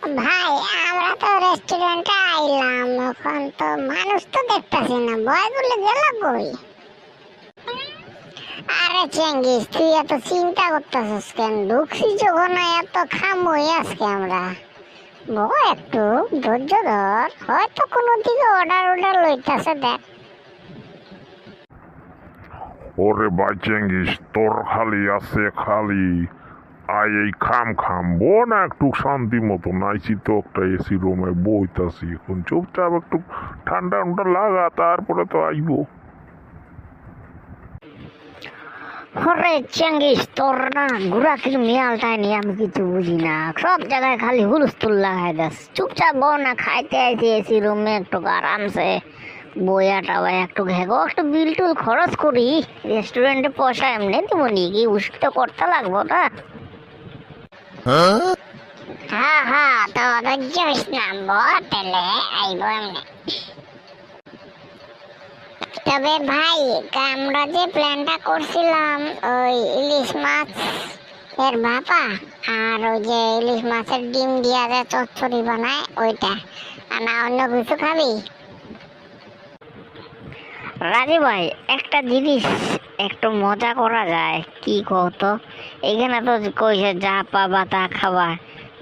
ভাই আমরা তো রেস্টুরেন্টে আইলাম, এখন তো মানুষ তো দেখতেছি না, বয়গুলো গেল কই? আরে চেঙ্গিস, তুই এত চিন্তা করতেছিস কেন? ঢুকছি যখন এত খামই আজকে আমরা। বয় একটু ধৈর্য ধর, হয়তো কোনো দিকে অর্ডার লইতাছে, দেখ। ওরে ভাই চেঙ্গিস, তোর খালি আছে খালি আই এই খাম বো না একটু শান্তি মতো নাইছি তো একটা এসি রুমে বইতাছি, এখন চুপচাপ একটু ঠান্ডা ঠান্ডা লাগা, তারপরে তো আইবো। ওরে চেঙ্গিস, তোর না ঘুরাকির মিয়ালটাই নিয়ে আমি কিছু বুঝি না, সব জায়গায় খালি হুলস্থুল লাগাই দাস। চুপচাপ বউ না, খাইতে আইছি এসি রুমে একটু আরামসে বইয়া টাওয়া একটু ঘেগো, একটু বিল টুল খরচ করি। রেস্টুরেন্টে পয়সা এমনি দিব নি, কি উচিত তো করতে লাগবো না? হ্যাঁ হ্যাঁ, তো ধৈর্য হইস না, বটেলে আইবো এমনি। তবে ভাই, আমরা যে প্ল্যানটা করছিলাম ওই ইলিশ মাছ এর ভাপা আর ওই যে ইলিশ মাছের ডিম দিয়া যে চচ্চড়ি বানায় ওইটা, আর না অন্য কিছু খাবি? রাজি ভাই, একটা জিনিস একটু মজা করা যায়, কি কতো? এখানে তো কইছে যা পাবা তা খাবা,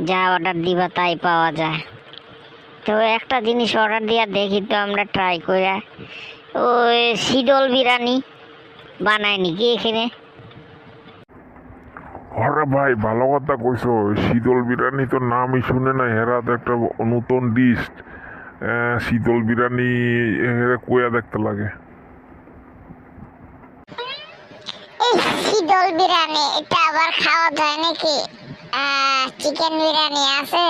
যা অর্ডার দিবা তাই পাওয়া যায়। তো একটা জিনিস অর্ডার দিয়া দেখি তো আমরা ট্রাই করে। ওই শীতল বিরিয়ানি বানায় নাকি এখানে? আরে ভাই ভালো কথা কইছো, শীতল বিরিয়ানি তো নামই শুনে নাই, হেরাত একটা নতুন ডিশ। শীতল বিরিয়ানি কইয়া দেখতে লাগে। এই শীতল বিরিয়ানি এটা আবার খাওয়া যায় নাকি? চিকেন বিরিয়ানি আছে,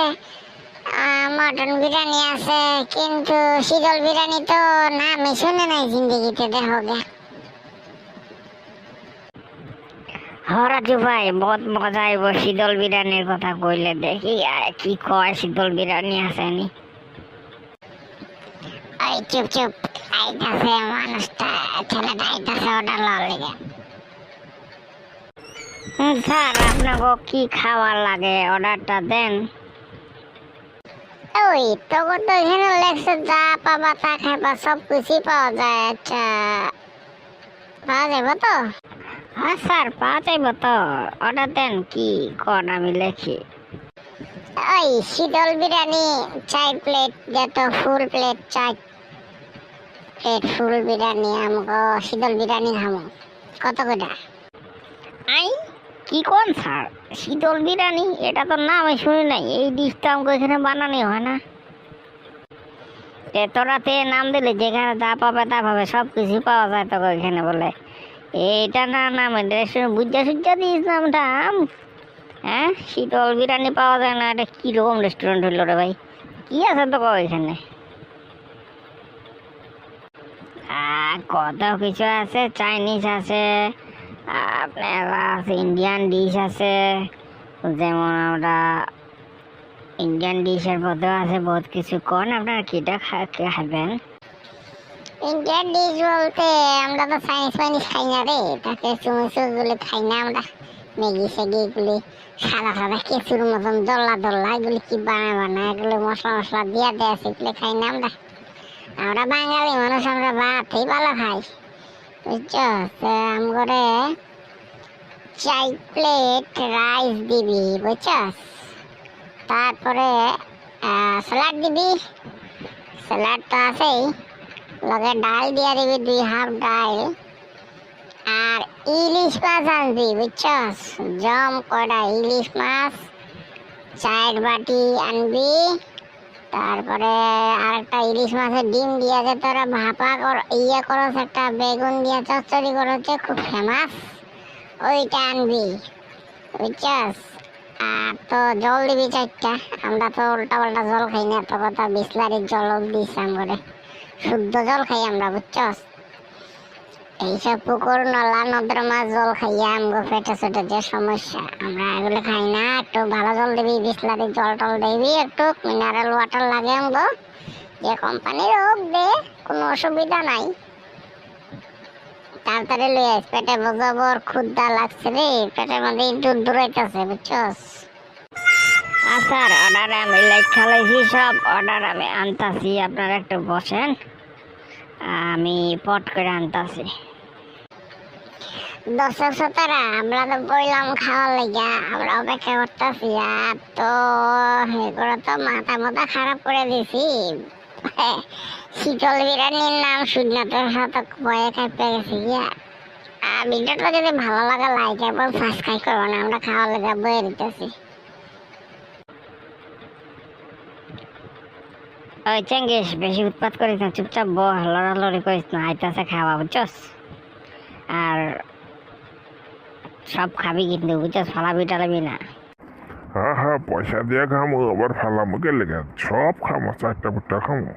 মটন বিরিয়ানি আছে, কিন্তু শীতল বিরিয়ানি তো নামই শুনে নাই জিন্দগিতে, দেখো গে। রাজু ভাই, বহুত মজা আইব শীতল বিরিয়ানির কথা কইলে, দেখি কি কয় শীতল বিরিয়ানি আসেনি। ওই চুপ চুপ, আইতাছে মানুষটা, ছেলেটা আইতাছে অর্ডার লওয়ার লেগে। স্যার, আপনাকে কি খাওয়ার লাগে অর্ডারটা দেন। ওই তখন তো এখানে লেখছে যা পাবা তা খাবা, সব কিছুই পাওয়া যায়। আচ্ছা, পাওয়া যাবে তো? হ্যাঁ স্যার, পাওয়া যাইব তো, অর্ডার দেন কি কর আমি লেখি। ওই শীতল বিরিয়ানি 4 প্লেট যত, full plate 4 plate full biryani, আমাকে শীতল বিরিয়ানি খামো। কত করে? আই কি কোন স্যার, শীতল বিরিয়ানি এটা তো নাম আমি শুনি নাই, এই ডিশটা আমাকে এখানে বানানো হয় না। তোরাতে নাম দিলে যেখানে যা পাবে তা পাবে, সব কিছু পাওয়া যায় তো এখানে বলে। এইটা না নাম রেস্টুরেন্ট বুঝা সুজ্জা দিস নামটা। হ্যাঁ, শীতল বিরিয়ানি পাওয়া যায় না, এটা কীরকম রেস্টুরেন্ট হইল রে ভাই? কি আছে তো এখানে? কত কিছু আছে, চাইনিজ আছে, আপনার আছে ইন্ডিয়ান ডিশ আছে, যেমন আমরা ইন্ডিয়ান ডিশের মধ্যেও আছে বহুত কিছু। কোন আপনারা কিটা খাবেন? ইন্ডিয়ান ডিশ বলতে আমরা তো চাইনিজ ফাইনিজ খাই না রে, তাকে চুমুচু গুলো খাই না আমরা। ম্যাগি স্যাগি এগুলি সাদা সাদা কেঁচুর মতন দল্লা দল্লা, এগুলি কি বানায় এগুলো মশলা মশলা দিয়া দেয়, সেগুলো খাই না আমরা। আমরা বাঙালি মানুষ, আমরা ভাতই ভালো খাই, বুঝছো? আমগরে 4 প্লেট রাইস দিবি, বুঝছস? তারপরে স্যালাড দিবি, স্যালাড তো আছেই, লগে ডাল দিয়া দিবি 2 হাফ ডাল, আর ইলিশ মাছ আনবি, বুঝছস? জম কড়া ইলিশ মাছ 4 বাটি আনবি। তারপরে আরেকটা ইলিশ মাছের ডিম দিয়া যে তোরা ভাপা ইয়ে করস, একটা বেগুন দিয়া চচ্চড়ি করছে খুব ফেমাস, ওইটা আনবি, বুঝছস? আর তো জল দিবি 4টা, আমরা তো উল্টা পাল্টা জল খাই না, তো কথা বিসলারির জল দিস, আমরা শুদ্ধ জল খাই আমরা, বুঝছস? এইসব পুকুর নলা নর্দমার জল খাইয়া আমগো পেটে ছেটে যে সমস্যা, আমরা এগুলো খাই না। একটু ভালো জল দিবি, বিসলারির জল টল দিবি, একটু মিনারেল ওয়াটার লাগে আমগো, যে কোম্পানির হোক দে, কোনো অসুবিধা নাই। তাড়াতাড়ি লই আইস, পেটে বোঝাবো, ক্ষুধা লাগছে রে, পেটের মধ্যে দুধ দূরাইতেছে, বুঝছস? স্যার অর্ডার আমি লেখা লাইছি, সব অর্ডার আমি আনতাছি, আপনারা একটু বসেন, আমি পট করে আনতাছি। দর্শক শ্রোতারা, আমরা তো বললাম খাওয়ার লেগা, আমরা অপেক্ষা করতেছি। আর তো এগুলো তো মাথা মাথা খারাপ করে দিছি। শীতল বিরিয়ানির নাম শুনে তো সাথে ভয়ে কাঁপতে গেছি গিয়া। ভিডিওটা যদি ভালো লাগে লাইক এবং সাবস্ক্রাইব করবো না, আমরা খাওয়ার লেগা বয়ে দিতেছি। ওই চেঙ্গিস, বেশি উৎপাত করিস না, চুপচাপ বহ, লড়ালড়ি করিস না, আইতাছে খাওয়া, বুঝছস? আর সব খাবি কিন্তু, বুঝছস? ফালাবি টালাবি না। হ্যাঁ, পয়সা দিয়ে খামো, আবার ফালামো গেলে সব খামো, 4টা 5টা খামো।